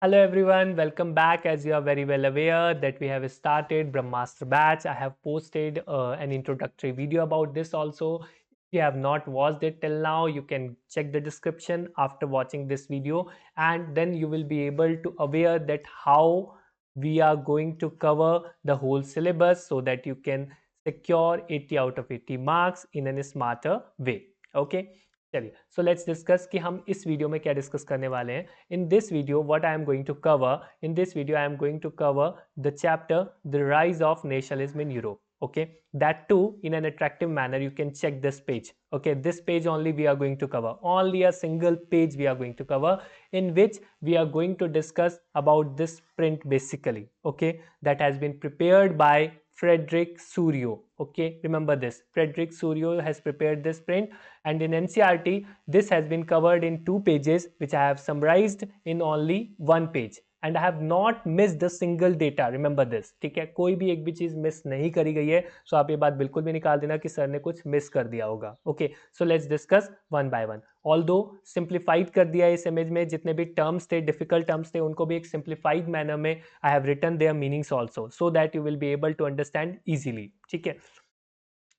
Hello everyone, welcome back. As you are very well aware that we have started Brahmastra batch. I have posted an introductory video about this also. If you have not watched it till now, you can check the description after watching this video, and then you will be able to aware that how we are going to cover the whole syllabus so that you can secure 80 out of 80 marks in a smarter way. Okay, चलिए, so let's discuss कि हम इस video में क्या discuss करने वाले हैं. In this video, what I am going to cover, in this video I am going to cover the chapter The Rise of Nationalism in Europe. Okay, that too in an attractive manner. You can check this page. Okay, this page only we are going to cover, only a single page we are going to cover, in which we are going to discuss about this print basically. Okay, that has been prepared by Frederick Surio. Okay, remember this, Frederick Surio has prepared this print, and in NCERT this has been covered in 2 pages, which I have summarized in only 1 page, and I have not missed a single data. Remember this, ठीक है, कोई भी एक भी चीज miss नहीं करी गई है. सो आप ये बात बिल्कुल भी निकाल देना कि सर ने कुछ मिस कर दिया होगा. Okay, so let's discuss one by one. Although simplified कर दिया इस इमेज में, जितने भी टर्म्स थे, डिफिकल्ट टर्म्स थे, उनको भी एक सिंप्लीफाइड मैनर में I have written their meanings also, so that you will be able to understand easily. ठीक है,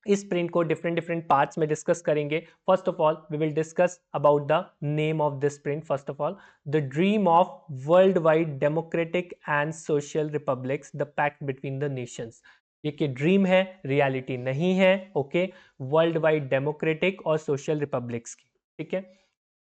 इस प्रिंट को डिफरेंट डिफरेंट पार्ट्स में डिस्कस करेंगे. First of all we will discuss about the name of this print. First of all, the dream of world wide democratic and social republics, the pact between the nations. ये कि dream है, reality नहीं है. Okay, world wide democratic और social republics की. ठीक है,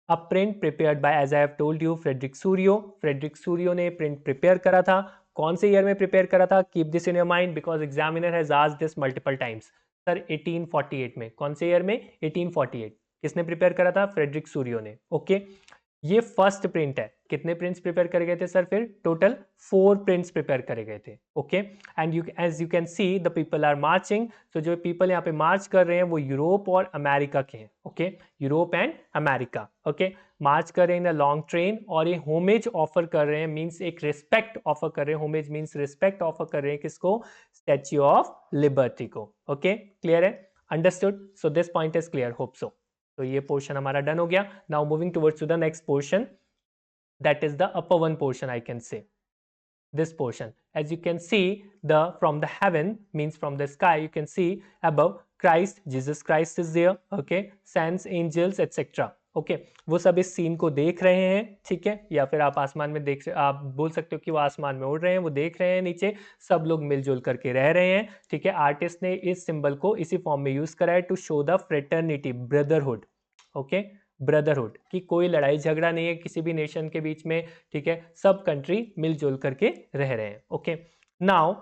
a print prepared by, as I have told you, Frederic Sorrieu. Frederic Sorrieu ने प्रिंट प्रिपेयर करा था. कौन से ईयर में प्रिपेयर करा था? Keep this in your mind because examiner has asked this multiple times. Sir 1848 में. कौन से ईयर में? 1848. किसने प्रिपेयर करा था? फ्रेडरिक सूरियो ने. ओके, ये फर्स्ट प्रिंट है. कितने प्रिंट्स प्रिपेयर करे गए थे सर? फिर टोटल 4 प्रिंट्स प्रिपेयर करे गए थे. Okay, and you as you can see the people are marching. तो जो पीपल यहाँ पे मार्च कर रहे हैं वो यूरोप और अमेरिका के हैं. Okay, Europe and America. Okay, march कर रहे हैं इन लॉन्ग ट्रेन, और ये होमेज ऑफर कर रहे हैं, मीन्स एक रिस्पेक्ट ऑफर कर रहे हैं. होमेज मीन्स रिस्पेक्ट ऑफर कर रहे हैं किसको? स्टैच्यू ऑफ लिबर्टी को. ओके, क्लियर है? Understood? So this point is clear, hope so. तो ये पोर्शन हमारा डन हो गया. Now moving towards to the next portion, that is the upper one portion, I can say. This portion, as you can see, the from the heaven means from the sky, you can see above Christ, Jesus Christ is there. Okay, saints, angels, etc. Okay, वो सब इस scene को देख रहे हैं. ठीक है, या फिर आप आसमान में देख, आप बोल सकते हो कि वो आसमान में उड़ रहे हैं, वो देख रहे हैं नीचे, सब लोग मिलजुल करके रह रहे हैं. ठीक है, आर्टिस्ट ने इस सिंबल को इसी फॉर्म में यूज करा है to show the fraternity, brotherhood. Okay, brotherhood कि कोई लड़ाई झगड़ा नहीं है किसी भी नेशन के बीच में. ठीक है, सब कंट्री मिलजुल करके रह रहे हैं. ओके, नाउ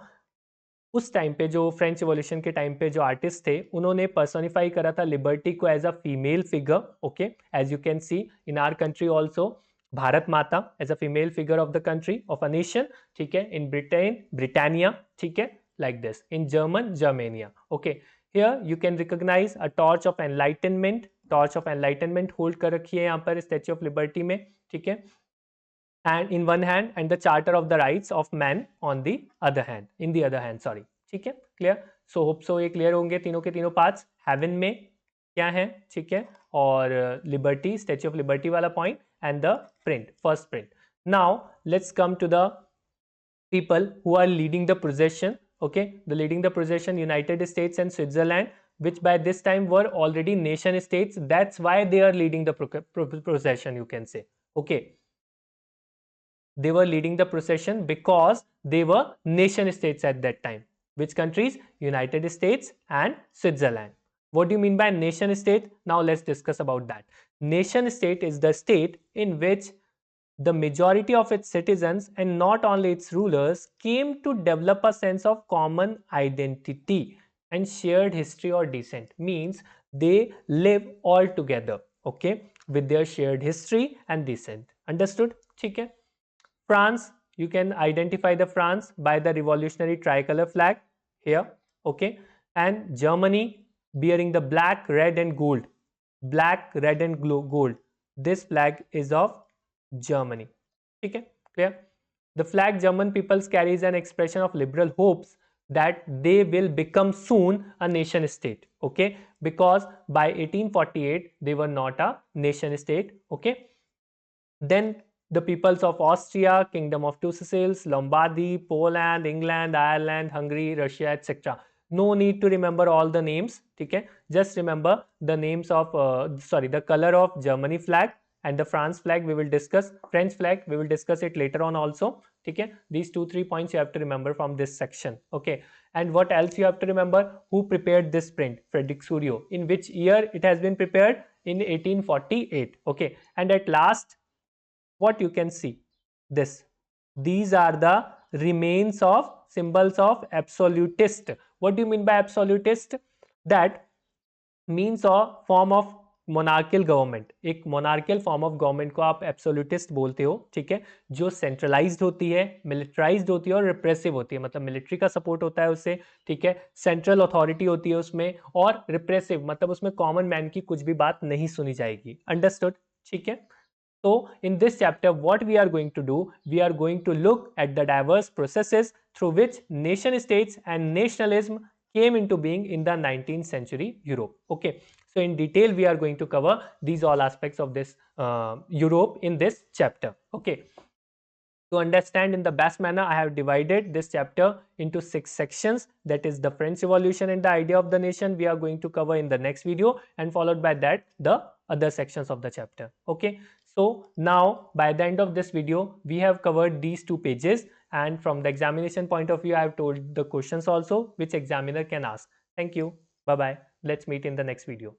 उस टाइम पे जो फ्रेंच रिवॉल्यूशन के टाइम पे जो आर्टिस्ट थे, उन्होंने पर्सोनिफाई करा था लिबर्टी को as a female figure. Okay, as you can see in our country also, Bharat Mata as a female figure of the country of a nation. ठीक है, इन ब्रिटेन ब्रिटानिया. ठीक है, like this. In German Germania. Okay, here you can recognise a torch of enlightenment. Torch of enlightenment hold कर रखी है यहाँ पर statue of liberty में. ठीक है, and in one hand and the charter of the rights of man on the other hand, in the other hand, sorry. ठीक है, क्लियर? सो होप सो ये क्लियर होंगे तीनों के तीनों पार्ट्स. हेवन में क्या है? ठीक है, और लिबर्टी, स्टैच्यू ऑफ लिबर्टी वाला point, and the print, first print. Now let's come to the people who are leading the procession. Okay, the leading the procession, United States and Switzerland, which by this time were already nation states. That's why they are leading the procession, you can say. Okay, they were leading the procession because they were nation states at that time. Which countries? United States and Switzerland. What do you mean by nation state? Now let's discuss about that. Nation state is the state in which the majority of its citizens, and not only its rulers, came to develop a sense of common identity and shared history or descent. Means they live all together, okay, with their shared history and descent. Understood? ठीक है. France, you can identify the France by the revolutionary tricolor flag here. Okay, and Germany bearing the black, red and gold. Black, red and gold. This flag is of Germany. Okay, clear? The flag German peoples carries an expression of liberal hopes that they will become soon a nation state. Okay, because by 1848 they were not a nation state. Okay, then the peoples of Austria, Kingdom of Two Sicilies, Lombardy, Poland, England, Ireland, Hungary, Russia, etc. No need to remember all the names. Okay, just remember the names of the color of Germany flag and the France flag. We will discuss French flag. We will discuss it later on also. Okay, these 2-3 points you have to remember from this section. Okay, and what else you have to remember? Who prepared this print? Frederick Surio. In which year it has been prepared? In 1848. Okay, and at last, what you can see, this, these are the remains of symbols of absolutist. What do you mean by absolutist? That means a form of monarchial government, एक monarchial form of government को आप absolutist बोलते हो, ठीक है, जो centralised होती है, मिलिट्राइज्ड होती है और रिप्रेसिव होती है, मतलब मिलिट्री का सपोर्ट होता है उससे, ठीक है, सेंट्रल अथॉरिटी होती है उसमें, और रिप्रेसिव मतलब उसमें कॉमन मैन की कुछ भी बात नहीं सुनी जाएगी. अंडरस्टूड? ठीक है. So in this chapter, what we are going to do, we are going to look at the diverse processes through which nation states and nationalism came into being in the 19th century Europe. Okay, so in detail we are going to cover these all aspects of this Europe in this chapter. Okay, to understand in the best manner, I have divided this chapter into 6 sections. That is the French Revolution and the idea of the nation. We are going to cover in the next video, and followed by that the other sections of the chapter. Okay, so now by the end of this video, we have covered these 2 pages, and from the examination point of view, I have told the questions also which examiner can ask. Thank you. Bye bye. Let's meet in the next video.